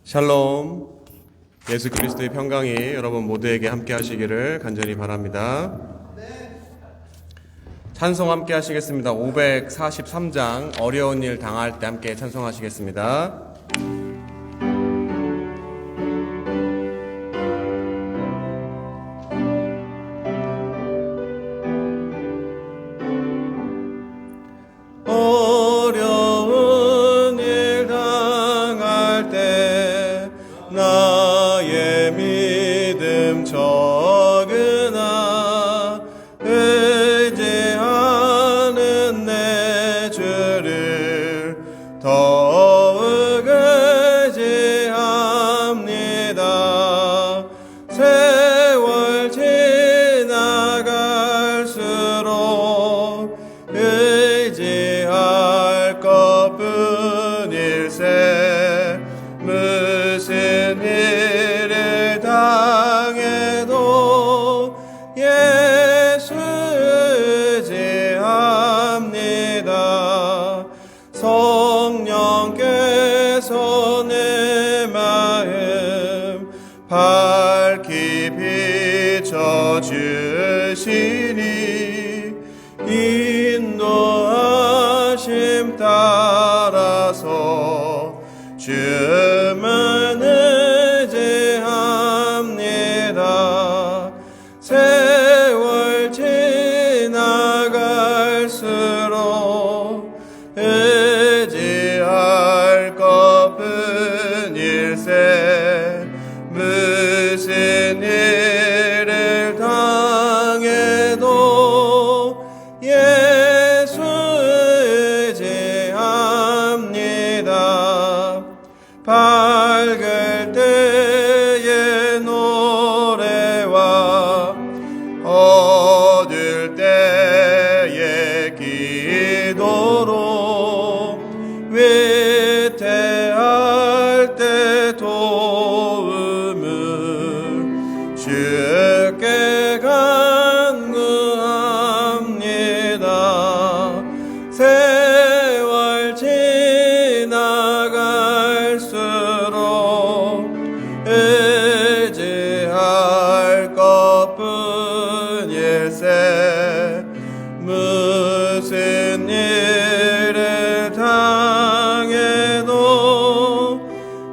샬롬. 예수 그리스도의 평강이 여러분 모두에게 함께 하시기를 간절히 바랍니다. 찬송 함께 하시겠습니다. 543장 어려운 일 당할 때 함께 찬송하시겠습니다. 어려운 일 당할 때 나의 믿음 적으나 의지하는 내 주를 더욱 의지합니다. 세월 지나갈수록 의지할 것뿐일세. 무슨 일을 당해도 예수 의지합니다. 성령께서 내 마음 밝히 비춰주시니 인도하심 따라서 주만 의지합니다. 세월 지나갈수록 의지할 것뿐일세. 무슨 일을 당해도 예수 의지합니다. 밝을 때의 노래와 어두울 때의 기도로 위태할 때 도움을 주께 간구합니다. 세월 지나갈수록 의지할 것뿐일세. 무슨 일을 당해도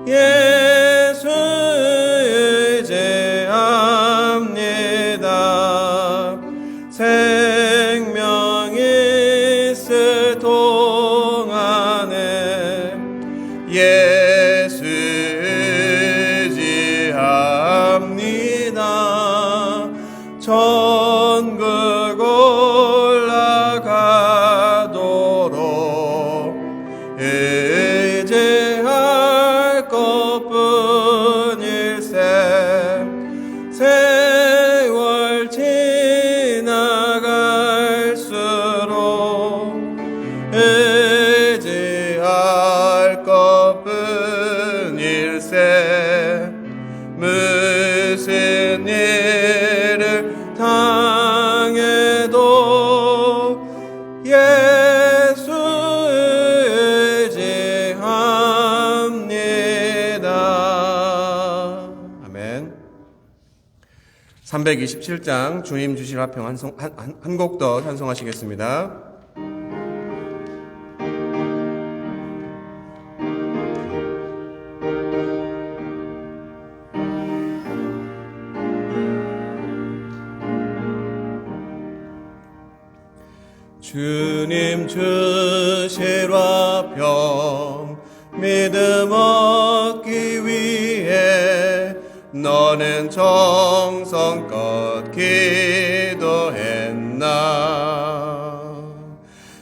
예수 의지합니다. 생명이 있을 동안에 예수 의지합니다. 천국 올라가도록 의지할 것뿐일세. 세월 지나갈수록 의지할 것뿐일세. 무슨 일을 당해도 예수 의지합니다. 아멘. 327장 주님 주실 화평 한 곡 더 찬송하시겠습니다. 주님 주실 화평 믿음 얻기 위해 너는 정성껏 기도했나.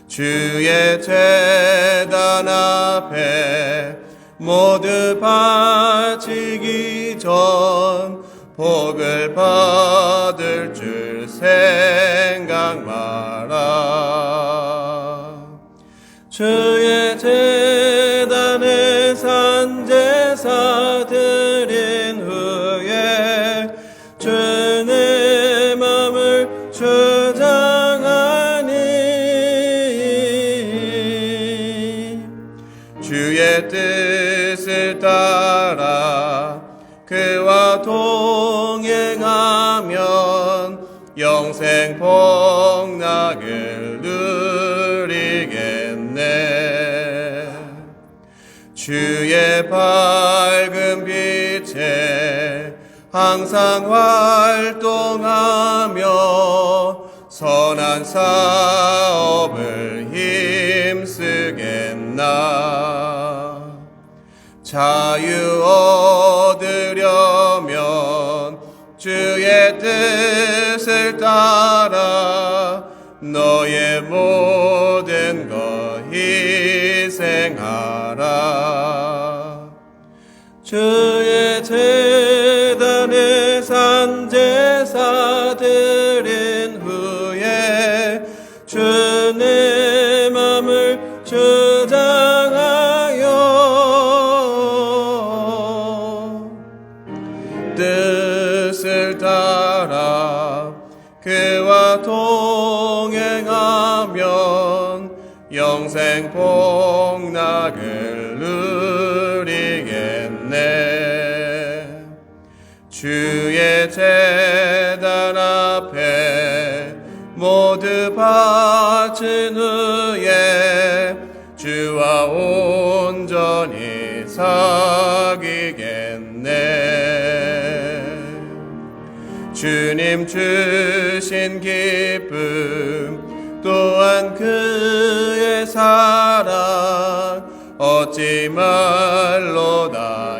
주의 제단 앞에 모두 바치기 전 복을 받을 줄 생각 마라. 주의 제단에 산제사 드린 후에 주의 마음을 주장하니 주의 뜻 뜻을 따라 그와 동행하면 영생 복락을 누리겠네. 주의 밝은 빛에 항상 활동하며 선한 사업을 힘쓰겠나. 자유 얻으려면 주의 뜻을 따라 너의 모든 것 희생하라. 주의 재단에 산 제사 드린 후에 주의 맘을 주장하여 뜻을 따라 그와 동행하면 영생 복락을 누리겠네. 주의 제단 앞에 모두 바친 후에 주와 온전히 사귀겠네. 주님 주신 기쁨 또한 그의 사랑 어찌 말로 다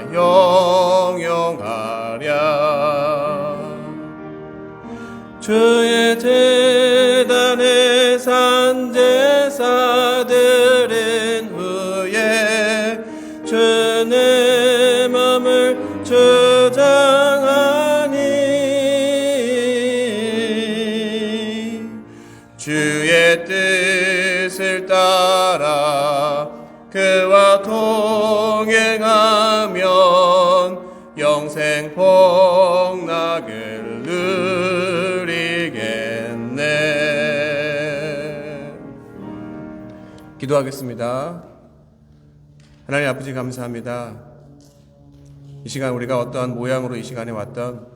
형용하랴. 주의 재단에 산 제사 드린 후에 주의 맘을 주장하니 주의 뜻을 따라 그와 동행하면 영생 복락을 누리겠네. 기도하겠습니다. 하나님 아버지 감사합니다. 이 시간 우리가 어떠한 모양으로 이 시간에 왔던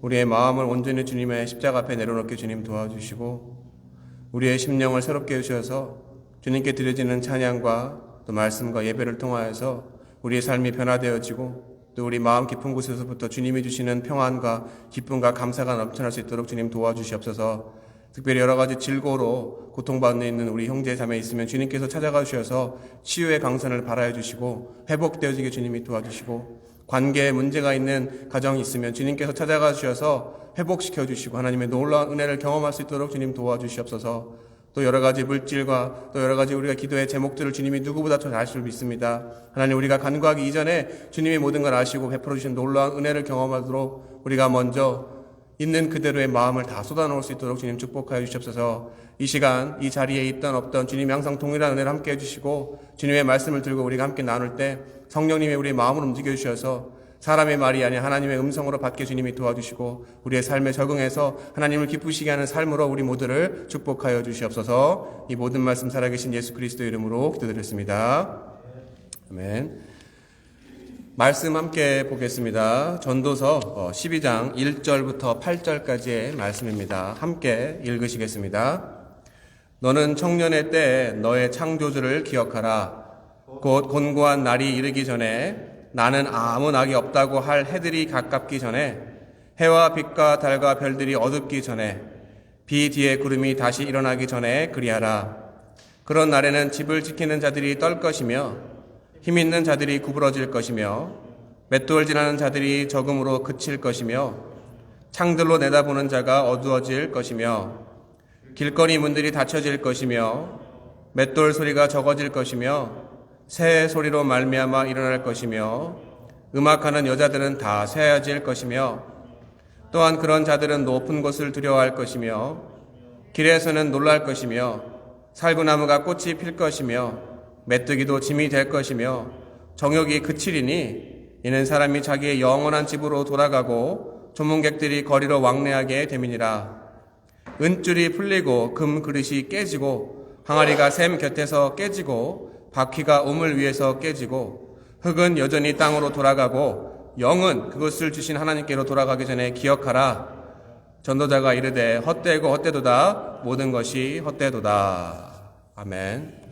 우리의 마음을 온전히 주님의 십자가 앞에 내려놓게 주님 도와주시고 우리의 심령을 새롭게 해주셔서 주님께 드려지는 찬양과 또 말씀과 예배를 통하여서 우리의 삶이 변화되어지고 또 우리 마음 깊은 곳에서부터 주님이 주시는 평안과 기쁨과 감사가 넘쳐날 수 있도록 주님 도와주시옵소서. 특별히 여러 가지 질고로 고통받는 있는 우리 형제 자매 있으면 주님께서 찾아가 주셔서 치유의 강선을 발하여 주시고 회복되어지게 주님이 도와주시고 관계에 문제가 있는 가정이 있으면 주님께서 찾아가 주셔서 회복시켜 주시고 하나님의 놀라운 은혜를 경험할 수 있도록 주님 도와주시옵소서. 또 여러 가지 물질과 또 여러 가지 우리가 기도의 제목들을 주님이 누구보다 더 잘 줄 믿습니다. 하나님 우리가 간구하기 이전에 주님이 모든 걸 아시고 베풀어 주신 놀라운 은혜를 경험하도록 우리가 먼저 있는 그대로의 마음을 다 쏟아놓을 수 있도록 주님 축복하여 주시옵소서. 이 시간 이 자리에 있던 없던 주님이 항상 동일한 은혜를 함께 해주시고 주님의 말씀을 들고 우리가 함께 나눌 때 성령님의 우리의 마음을 움직여 주셔서 사람의 말이 아닌 하나님의 음성으로 받게 주님이 도와주시고 우리의 삶에 적응해서 하나님을 기쁘시게 하는 삶으로 우리 모두를 축복하여 주시옵소서. 이 모든 말씀 살아계신 예수 그리스도의 이름으로 기도드렸습니다. 아멘. 말씀 함께 보겠습니다. 전도서 12장 1절부터 8절까지의 말씀입니다. 함께 읽으시겠습니다. 너는 청년의 때에 너의 창조주를 기억하라. 곧 곤고한 날이 이르기 전에 나는 아무 낙이 없다고 할 해들이 가깝기 전에 해와 빛과 달과 별들이 어둡기 전에 비 뒤에 구름이 다시 일어나기 전에 그리하라. 그런 날에는 집을 지키는 자들이 떨 것이며 힘 있는 자들이 구부러질 것이며 맷돌 지나는 자들이 적음으로 그칠 것이며 창들로 내다보는 자가 어두워질 것이며 길거리 문들이 닫혀질 것이며 맷돌 소리가 적어질 것이며 새 소리로 말미암아 일어날 것이며 음악하는 여자들은 다 쇠해질 것이며 또한 그런 자들은 높은 곳을 두려워할 것이며 길에서는 놀랄 것이며 살구나무가 꽃이 필 것이며 메뚜기도 짐이 될 것이며 정욕이 그치리니 이는 사람이 자기의 영원한 집으로 돌아가고 조문객들이 거리로 왕래하게 됨이니라. 은줄이 풀리고 금 그릇이 깨지고 항아리가 샘 곁에서 깨지고 바퀴가 우물 위에서 깨지고 흙은 여전히 땅으로 돌아가고 영은 그것을 주신 하나님께로 돌아가기 전에 기억하라. 전도자가 이르되 헛되고 헛되도다. 모든 것이 헛되도다. 아멘.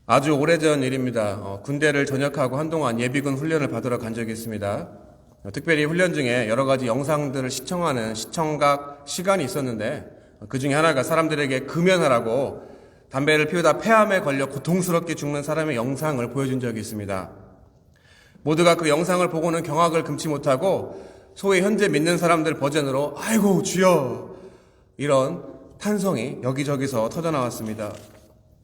아주 오래전 일입니다. 군대를 전역하고 한동안 예비군 훈련을 받으러 간 적이 있습니다. 특별히 훈련 중에 여러 가지 영상들을 시청하는 시청각 시간이 있었는데 그 중에 하나가 사람들에게 금연하라고 담배를 피우다 폐암에 걸려 고통스럽게 죽는 사람의 영상을 보여준 적이 있습니다. 모두가 그 영상을 보고는 경악을 금치 못하고 소위 현재 믿는 사람들 버전으로 아이고 주여 이런 탄성이 여기저기서 터져나왔습니다.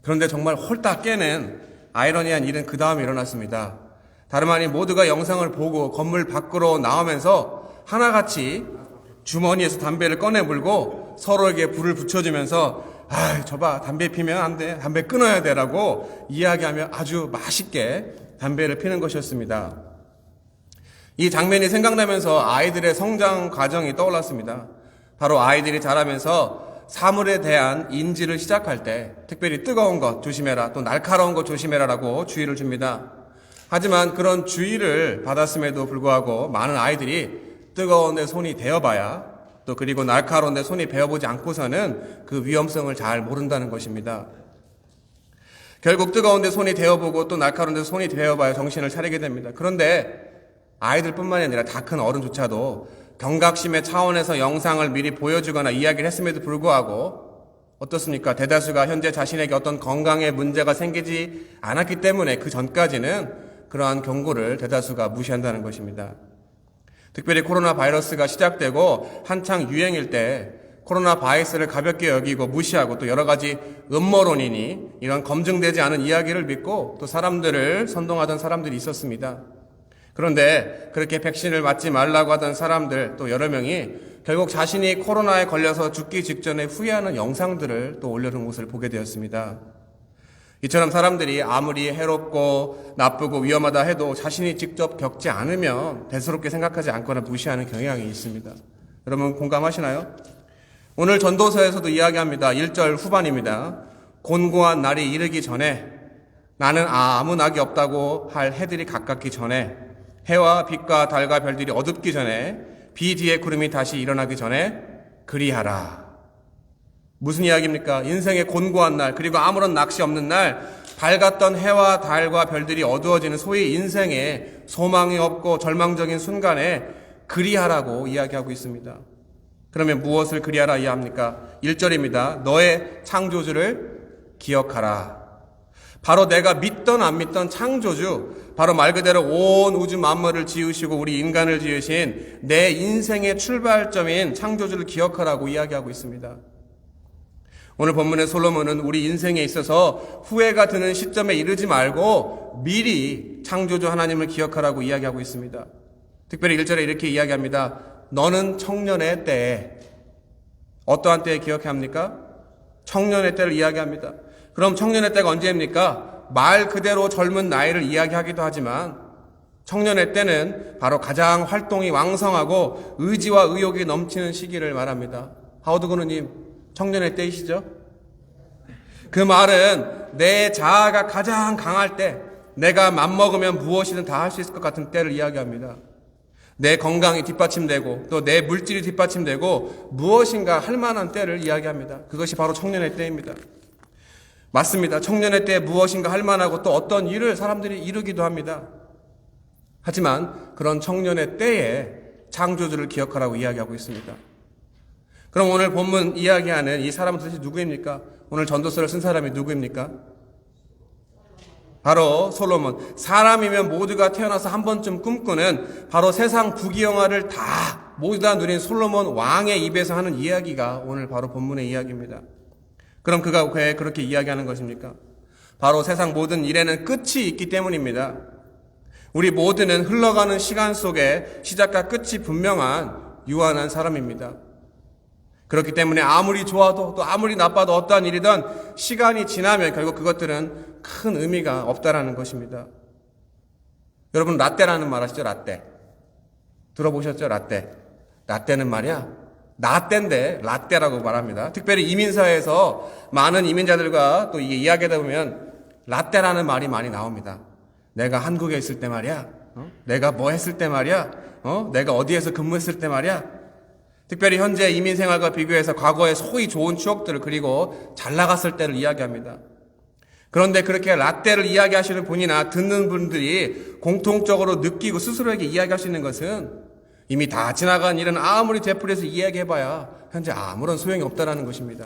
그런데 정말 홀딱 깨는 아이러니한 일은 그 다음에 일어났습니다. 다름 아닌 모두가 영상을 보고 건물 밖으로 나오면서 하나같이 주머니에서 담배를 꺼내 물고 서로에게 불을 붙여주면서 저봐 담배 피면 안 돼, 담배 끊어야 돼라고 이야기하며 아주 맛있게 담배를 피는 것이었습니다. 이 장면이 생각나면서 아이들의 성장 과정이 떠올랐습니다. 바로 아이들이 자라면서 사물에 대한 인지를 시작할 때 특별히 뜨거운 것 조심해라, 또 날카로운 것 조심해라라고 주의를 줍니다. 하지만 그런 주의를 받았음에도 불구하고 많은 아이들이 뜨거운 데 손이 대어봐야 또 그리고 날카로운 데 손이 베어보지 않고서는 그 위험성을 잘 모른다는 것입니다. 결국 뜨거운 데 손이 대어보고 또 날카로운 데 손이 베어봐야 정신을 차리게 됩니다. 그런데 아이들뿐만이 아니라 다 큰 어른조차도 경각심의 차원에서 영상을 미리 보여주거나 이야기를 했음에도 불구하고 어떻습니까? 대다수가 현재 자신에게 어떤 건강에 문제가 생기지 않았기 때문에 그 전까지는 그러한 경고를 대다수가 무시한다는 것입니다. 특별히 코로나 바이러스가 시작되고 한창 유행일 때 코로나 바이러스를 가볍게 여기고 무시하고 또 여러 가지 음모론이니 이런 검증되지 않은 이야기를 믿고 또 사람들을 선동하던 사람들이 있었습니다. 그런데 그렇게 백신을 맞지 말라고 하던 사람들 또 여러 명이 결국 자신이 코로나에 걸려서 죽기 직전에 후회하는 영상들을 또 올려놓은 것을 보게 되었습니다. 이처럼 사람들이 아무리 해롭고 나쁘고 위험하다 해도 자신이 직접 겪지 않으면 대수롭게 생각하지 않거나 무시하는 경향이 있습니다. 여러분 공감하시나요? 오늘 전도서에서도 이야기합니다. 1절 후반입니다. 곤고한 날이 이르기 전에 나는 아무 낙이 없다고 할 해들이 가깝기 전에 해와 빛과 달과 별들이 어둡기 전에 비 뒤에 구름이 다시 일어나기 전에 그리하라. 무슨 이야기입니까? 인생의 곤고한 날 그리고 아무런 낚시 없는 날 밝았던 해와 달과 별들이 어두워지는 소위 인생에 소망이 없고 절망적인 순간에 그리하라고 이야기하고 있습니다. 그러면 무엇을 그리하라 이야기합니까? 1절입니다. 너의 창조주를 기억하라. 바로 내가 믿던 안 믿던 창조주, 바로 말 그대로 온 우주 만물을 지으시고 우리 인간을 지으신 내 인생의 출발점인 창조주를 기억하라고 이야기하고 있습니다. 오늘 본문의 솔로몬은 우리 인생에 있어서 후회가 드는 시점에 이르지 말고 미리 창조주 하나님을 기억하라고 이야기하고 있습니다. 특별히 1절에 이렇게 이야기합니다. 너는 청년의 때에, 어떠한 때에 기억해야 합니까? 청년의 때를 이야기합니다. 그럼 청년의 때가 언제입니까? 말 그대로 젊은 나이를 이야기하기도 하지만 청년의 때는 바로 가장 활동이 왕성하고 의지와 의욕이 넘치는 시기를 말합니다. 하워드고누님, 청년의 때이시죠? 그 말은 내 자아가 가장 강할 때, 내가 맘먹으면 무엇이든 다 할 수 있을 것 같은 때를 이야기합니다. 내 건강이 뒷받침되고 또 내 물질이 뒷받침되고 무엇인가 할 만한 때를 이야기합니다. 그것이 바로 청년의 때입니다. 맞습니다. 청년의 때에 무엇인가 할 만하고 또 어떤 일을 사람들이 이루기도 합니다. 하지만 그런 청년의 때에 창조주를 기억하라고 이야기하고 있습니다. 그럼 오늘 본문 이야기하는 이 사람은 도대체 누구입니까? 오늘 전도서를 쓴 사람이 누구입니까? 바로 솔로몬. 사람이면 모두가 태어나서 한 번쯤 꿈꾸는 바로 세상 부귀영화를 다 모두 다 누린 솔로몬 왕의 입에서 하는 이야기가 오늘 바로 본문의 이야기입니다. 그럼 그가 왜 그렇게 이야기하는 것입니까? 바로 세상 모든 일에는 끝이 있기 때문입니다. 우리 모두는 흘러가는 시간 속에 시작과 끝이 분명한 유한한 사람입니다. 그렇기 때문에 아무리 좋아도 또 아무리 나빠도 어떠한 일이든 시간이 지나면 결국 그것들은 큰 의미가 없다라는 것입니다. 여러분 라떼라는 말 아시죠? 라떼. 들어보셨죠? 라떼. 라떼는 말이야 나떼인데 라떼라고 말합니다. 특별히 이민사회에서 많은 이민자들과 또 이게 이야기하다 보면 라떼라는 말이 많이 나옵니다. 내가 한국에 있을 때 말이야. 내가 뭐 했을 때 말이야. 내가 어디에서 근무했을 때 말이야. 특별히 현재 이민 생활과 비교해서 과거의 소위 좋은 추억들을 그리고 잘 나갔을 때를 이야기합니다. 그런데 그렇게 라떼를 이야기하시는 분이나 듣는 분들이 공통적으로 느끼고 스스로에게 이야기할 수 있는 것은 이미 다 지나간 일은 아무리 되풀이해서 이야기해봐야 현재 아무런 소용이 없다는 것입니다.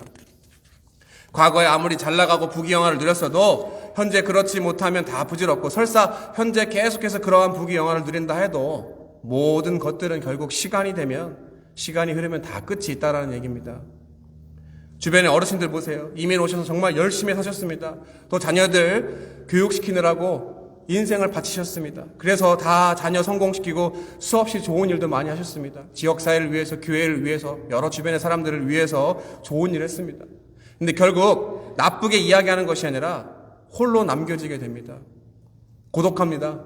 과거에 아무리 잘 나가고 부귀영화를 누렸어도 현재 그렇지 못하면 다 부질없고 설사 현재 계속해서 그러한 부귀영화를 누린다 해도 모든 것들은 결국 시간이 흐르면 다 끝이 있다라는 얘기입니다. 주변의 어르신들 보세요. 이민 오셔서 정말 열심히 사셨습니다. 또 자녀들 교육시키느라고 인생을 바치셨습니다. 그래서 다 자녀 성공시키고 수없이 좋은 일도 많이 하셨습니다. 지역사회를 위해서, 교회를 위해서, 여러 주변의 사람들을 위해서 좋은 일을 했습니다. 근데 결국 나쁘게 이야기하는 것이 아니라 홀로 남겨지게 됩니다. 고독합니다.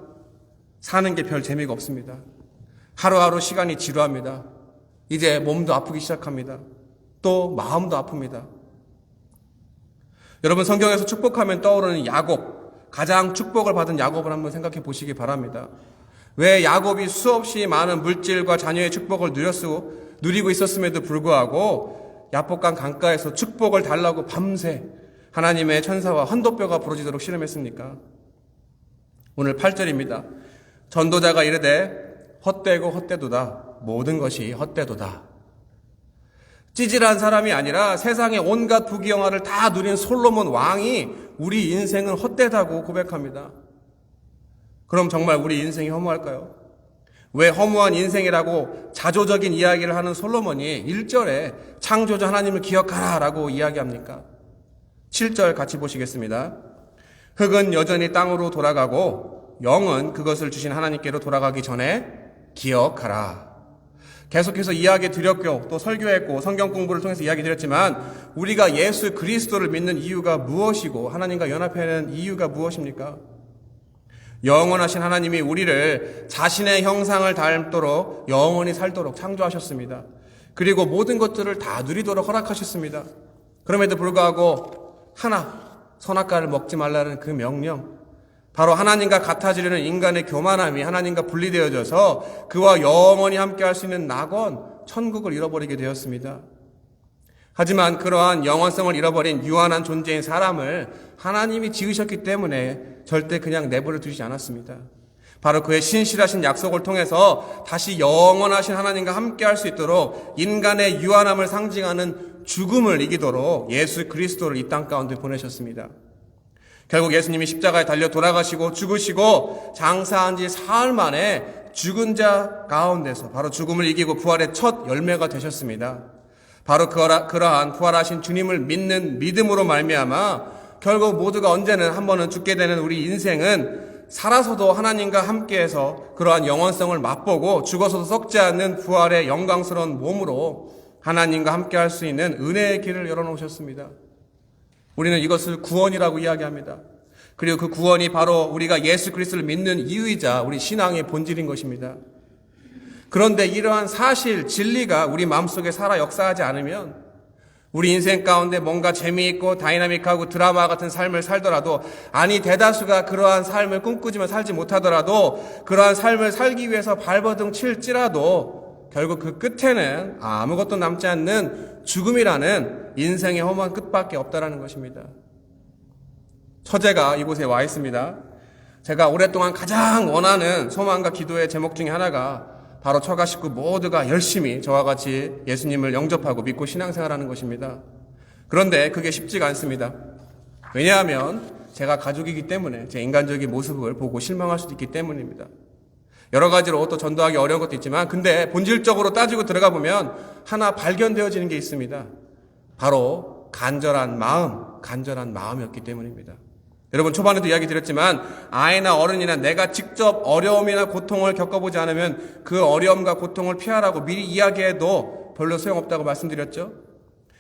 사는 게 별 재미가 없습니다. 하루하루 시간이 지루합니다. 이제 몸도 아프기 시작합니다. 또 마음도 아픕니다. 여러분, 성경에서 축복하면 떠오르는 야곱, 가장 축복을 받은 야곱을 한번 생각해 보시기 바랍니다. 왜 야곱이 수없이 많은 물질과 자녀의 축복을 누리고 있었음에도 불구하고 야복강 강가에서 축복을 달라고 밤새 하나님의 천사와 헌도뼈가 부러지도록 씨름했습니까? 오늘 8절입니다. 전도자가 이르되 헛되고 헛되도다. 모든 것이 헛되도다. 찌질한 사람이 아니라 세상의 온갖 부귀영화를 다 누린 솔로몬 왕이 우리 인생은 헛되다고 고백합니다. 그럼 정말 우리 인생이 허무할까요? 왜 허무한 인생이라고 자조적인 이야기를 하는 솔로몬이 1절에 창조자 하나님을 기억하라 라고 이야기합니까? 7절 같이 보시겠습니다. 흙은 여전히 땅으로 돌아가고 영은 그것을 주신 하나님께로 돌아가기 전에 기억하라. 계속해서 이야기 드렸고 또 설교했고 성경 공부를 통해서 이야기 드렸지만 우리가 예수 그리스도를 믿는 이유가 무엇이고 하나님과 연합하는 이유가 무엇입니까? 영원하신 하나님이 우리를 자신의 형상을 닮도록 영원히 살도록 창조하셨습니다. 그리고 모든 것들을 다 누리도록 허락하셨습니다. 그럼에도 불구하고 선악과를 먹지 말라는 그 명령, 바로 하나님과 같아지려는 인간의 교만함이 하나님과 분리되어져서 그와 영원히 함께할 수 있는 낙원, 천국을 잃어버리게 되었습니다. 하지만 그러한 영원성을 잃어버린 유한한 존재인 사람을 하나님이 지으셨기 때문에 절대 그냥 내버려 두지 않았습니다. 바로 그의 신실하신 약속을 통해서 다시 영원하신 하나님과 함께할 수 있도록 인간의 유한함을 상징하는 죽음을 이기도록 예수 그리스도를 이 땅 가운데 보내셨습니다. 결국 예수님이 십자가에 달려 돌아가시고 죽으시고 장사한 지 사흘 만에 죽은 자 가운데서 바로 죽음을 이기고 부활의 첫 열매가 되셨습니다. 바로 그러한 부활하신 주님을 믿는 믿음으로 말미암아 결국 모두가 언제는 한 번은 죽게 되는 우리 인생은 살아서도 하나님과 함께해서 그러한 영원성을 맛보고 죽어서도 썩지 않는 부활의 영광스러운 몸으로 하나님과 함께할 수 있는 은혜의 길을 열어놓으셨습니다. 우리는 이것을 구원이라고 이야기합니다. 그리고 그 구원이 바로 우리가 예수 그리스도를 믿는 이유이자 우리 신앙의 본질인 것입니다. 그런데 이러한 사실, 진리가 우리 마음속에 살아 역사하지 않으면 우리 인생 가운데 뭔가 재미있고 다이나믹하고 드라마 같은 삶을 살더라도, 아니 대다수가 그러한 삶을 꿈꾸지만 살지 못하더라도, 그러한 삶을 살기 위해서 발버둥 칠지라도 결국 그 끝에는 아무것도 남지 않는 죽음이라는 인생의 험한 끝밖에 없다라는 것입니다. 처제가 이곳에 와 있습니다. 제가 오랫동안 가장 원하는 소망과 기도의 제목 중에 하나가 바로 처가 식구 모두가 열심히 저와 같이 예수님을 영접하고 믿고 신앙생활하는 것입니다. 그런데 그게 쉽지가 않습니다. 왜냐하면 제가 가족이기 때문에 제 인간적인 모습을 보고 실망할 수도 있기 때문입니다. 여러 가지로 또 전도하기 어려운 것도 있지만, 근데 본질적으로 따지고 들어가 보면 하나 발견되어지는 게 있습니다. 바로 간절한 마음이었기 때문입니다. 여러분, 초반에도 이야기 드렸지만 아이나 어른이나 내가 직접 어려움이나 고통을 겪어보지 않으면 그 어려움과 고통을 피하라고 미리 이야기해도 별로 소용없다고 말씀드렸죠.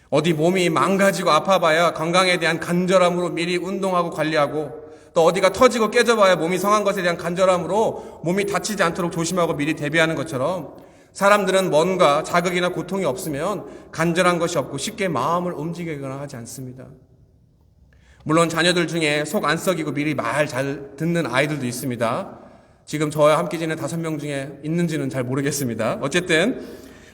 어디 몸이 망가지고 아파봐야 건강에 대한 간절함으로 미리 운동하고 관리하고, 또 어디가 터지고 깨져봐야 몸이 성한 것에 대한 간절함으로 몸이 다치지 않도록 조심하고 미리 대비하는 것처럼, 사람들은 뭔가 자극이나 고통이 없으면 간절한 것이 없고 쉽게 마음을 움직이거나 하지 않습니다. 물론 자녀들 중에 속 안 썩이고 미리 말 잘 듣는 아이들도 있습니다. 지금 저와 함께 지낸 5명 중에 있는지는 잘 모르겠습니다. 어쨌든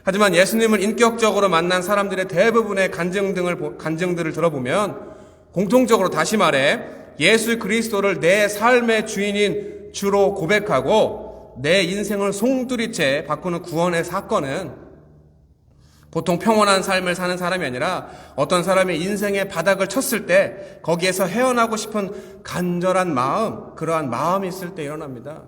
하지만 예수님을 인격적으로 만난 사람들의 대부분의 간증들을 들어보면 공통적으로 다시 말해 예수 그리스도를 내 삶의 주인인 주로 고백하고 내 인생을 송두리째 바꾸는 구원의 사건은 보통 평온한 삶을 사는 사람이 아니라 어떤 사람이 인생의 바닥을 쳤을 때 거기에서 헤어나고 싶은 간절한 마음, 그러한 마음이 있을 때 일어납니다.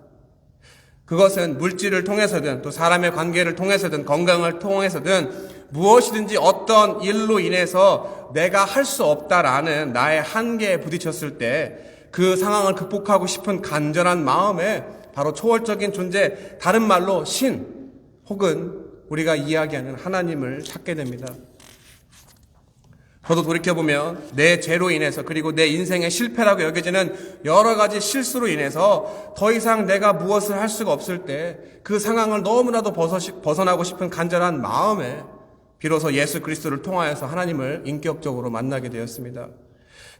그것은 물질을 통해서든 또 사람의 관계를 통해서든 건강을 통해서든 무엇이든지 어떤 일로 인해서 내가 할 수 없다라는 나의 한계에 부딪혔을 때 그 상황을 극복하고 싶은 간절한 마음에 바로 초월적인 존재, 다른 말로 신 혹은 우리가 이야기하는 하나님을 찾게 됩니다. 저도 돌이켜보면 내 죄로 인해서 그리고 내 인생의 실패라고 여겨지는 여러 가지 실수로 인해서 더 이상 내가 무엇을 할 수가 없을 때 그 상황을 너무나도 벗어나고 싶은 간절한 마음에 비로소 예수 그리스도를 통하여서 하나님을 인격적으로 만나게 되었습니다.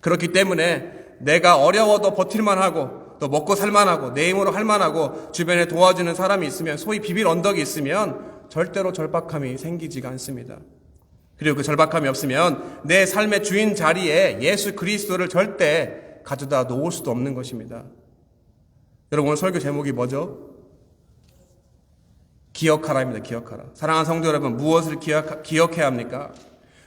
그렇기 때문에 내가 어려워도 버틸만 하고 또 먹고 살만하고 내 힘으로 할만하고 주변에 도와주는 사람이 있으면 소위 비빌 언덕이 있으면 절대로 절박함이 생기지가 않습니다. 그리고 그 절박함이 없으면 내 삶의 주인 자리에 예수 그리스도를 절대 가져다 놓을 수도 없는 것입니다. 여러분 오늘 설교 제목이 뭐죠? 기억하라입니다. 기억하라. 사랑하는 성도 여러분, 무엇을 기억해야 합니까?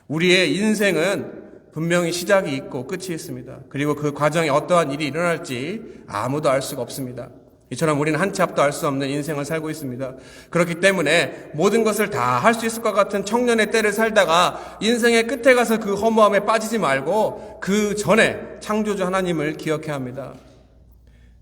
우리의 인생은 분명히 시작이 있고 끝이 있습니다. 그리고 그 과정에 어떠한 일이 일어날지 아무도 알 수가 없습니다. 이처럼 우리는 한 치 앞도 알 수 없는 인생을 살고 있습니다. 그렇기 때문에 모든 것을 다 할 수 있을 것 같은 청년의 때를 살다가 인생의 끝에 가서 그 허무함에 빠지지 말고 그 전에 창조주 하나님을 기억해야 합니다.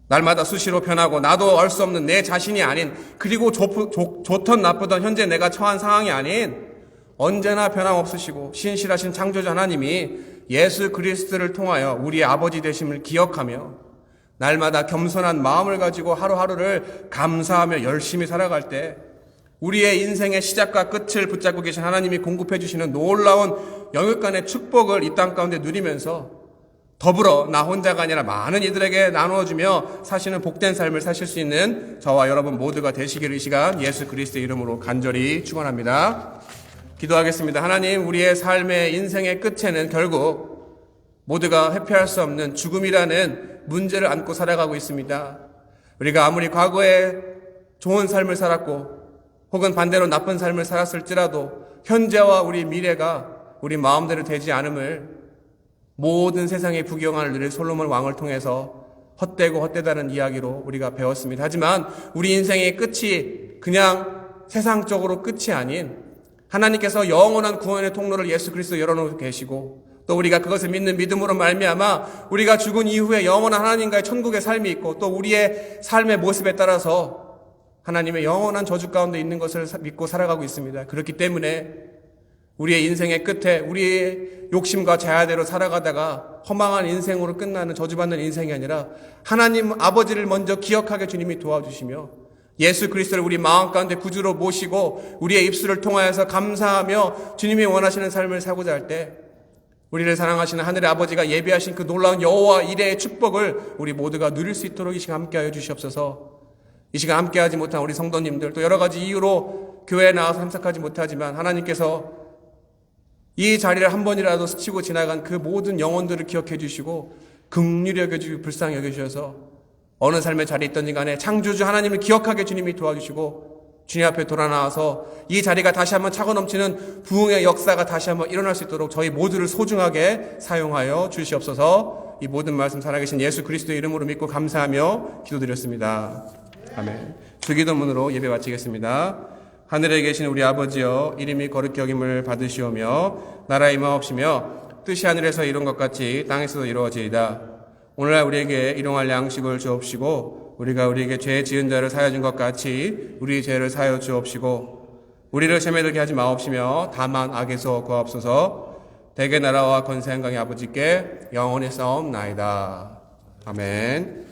날마다 수시로 변하고 나도 알 수 없는 내 자신이 아닌, 그리고 좋던 나쁘던 현재 내가 처한 상황이 아닌 언제나 변함없으시고 신실하신 창조주 하나님이 예수 그리스도를 통하여 우리의 아버지 되심을 기억하며 날마다 겸손한 마음을 가지고 하루하루를 감사하며 열심히 살아갈 때 우리의 인생의 시작과 끝을 붙잡고 계신 하나님이 공급해 주시는 놀라운 영육간의 축복을 이 땅 가운데 누리면서 더불어 나 혼자가 아니라 많은 이들에게 나누어주며 사시는 복된 삶을 사실 수 있는 저와 여러분 모두가 되시기를 이 시간 예수 그리스도의 이름으로 간절히 축원합니다. 기도하겠습니다. 하나님, 우리의 삶의 인생의 끝에는 결국 모두가 회피할 수 없는 죽음이라는 문제를 안고 살아가고 있습니다. 우리가 아무리 과거에 좋은 삶을 살았고 혹은 반대로 나쁜 삶을 살았을지라도 현재와 우리 미래가 우리 마음대로 되지 않음을 모든 세상의 부경한을 누릴 솔로몬 왕을 통해서 헛되고 헛되다는 이야기로 우리가 배웠습니다. 하지만 우리 인생의 끝이 그냥 세상적으로 끝이 아닌 하나님께서 영원한 구원의 통로를 예수 그리스도 열어놓고 계시고 또 우리가 그것을 믿는 믿음으로 말미암아 우리가 죽은 이후에 영원한 하나님과의 천국의 삶이 있고 또 우리의 삶의 모습에 따라서 하나님의 영원한 저주 가운데 있는 것을 믿고 살아가고 있습니다. 그렇기 때문에 우리의 인생의 끝에 우리의 욕심과 자아대로 살아가다가 허망한 인생으로 끝나는 저주받는 인생이 아니라 하나님 아버지를 먼저 기억하게 주님이 도와주시며 예수 그리스도를 우리 마음 가운데 구주로 모시고 우리의 입술을 통하여서 감사하며 주님이 원하시는 삶을 살고자 할 때 우리를 사랑하시는 하늘의 아버지가 예비하신 그 놀라운 여호와 이레의 축복을 우리 모두가 누릴 수 있도록 이 시간 함께하여 주시옵소서. 이 시간 함께하지 못한 우리 성도님들 또 여러 가지 이유로 교회에 나와서 참석하지 못하지만 하나님께서 이 자리를 한 번이라도 스치고 지나간 그 모든 영혼들을 기억해 주시고 긍휼히 여겨주시고 불쌍히 여겨주셔서 어느 삶의 자리에 있던지 간에 창조주 하나님을 기억하게 주님이 도와주시고 주님 앞에 돌아 나와서 이 자리가 다시 한번 차고 넘치는 부흥의 역사가 다시 한번 일어날 수 있도록 저희 모두를 소중하게 사용하여 주시옵소서. 이 모든 말씀 살아계신 예수 그리스도의 이름으로 믿고 감사하며 기도드렸습니다. 아멘. 주기도문으로 예배 마치겠습니다. 하늘에 계신 우리 아버지여, 이름이 거룩히 여김을 받으시오며 나라의 임하옵시며 뜻이 하늘에서 이룬 것 같이 땅에서도 이루어지이다. 오늘날 우리에게 일용할 양식을 주옵시고 우리가 우리에게 죄 지은 자를 사하여 준 것 같이 우리 죄를 사하여 주옵시고 우리를 시험에 들게 하지 마옵시며 다만 악에서 구하옵소서. 대개 나라와 권세 영광의 아버지께 영원히 싸움나이다. 아멘.